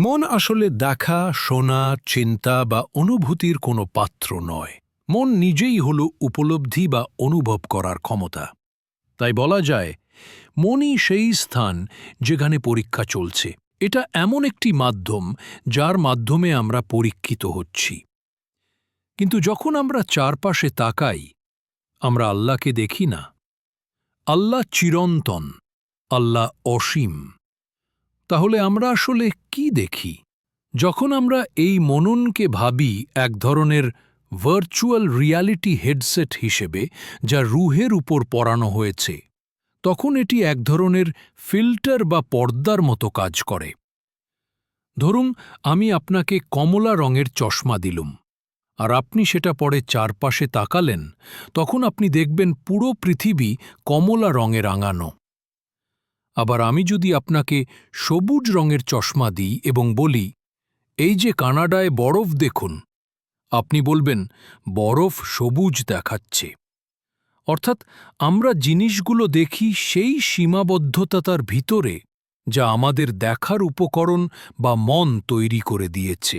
মন আসলে দেখা, শোনা, চিন্তা বা অনুভূতির কোনো পাত্র নয়। মন নিজেই হল উপলব্ধি বা অনুভব করার ক্ষমতা। তাই বলা যায়, মনই সেই স্থান যেখানে পরীক্ষা চলছে। এটা এমন একটি মাধ্যম যার মাধ্যমে আমরা পরীক্ষিত হচ্ছি। কিন্তু যখন আমরা চারপাশে তাকাই, আমরা আল্লাহকে দেখি না। আল্লাহ চিরন্তন, আল্লাহ অসীম। তাহলে আমরা আসলে কি দেখি? যখন আমরা এই মননকে ভাবি এক ধরনের ভার্চুয়াল রিয়ালিটি হেডসেট হিসেবে, যা রুহের উপর পরানো হয়েছে, তখন এটি এক ধরনের ফিল্টার বা পর্দার মতো কাজ করে। ধরুন, আমি আপনাকে কমলা রঙের চশমা দিলুম, আর আপনি সেটা পরে চারপাশে তাকালেন, তখন আপনি দেখবেন পুরো পৃথিবী কমলা রঙে রাঙানো। আবার আমি যদি আপনাকে সবুজ রঙের চশমা দিই এবং বলি, এই যে কানাডায় বরফ দেখুন, আপনি বলবেন, বরফ সবুজ দেখাচ্ছে। অর্থাৎ আমরা জিনিসগুলো দেখি সেই সীমাবদ্ধতার ভিতরে, যা আমাদের দেখার উপকরণ বা মন তৈরি করে দিয়েছে।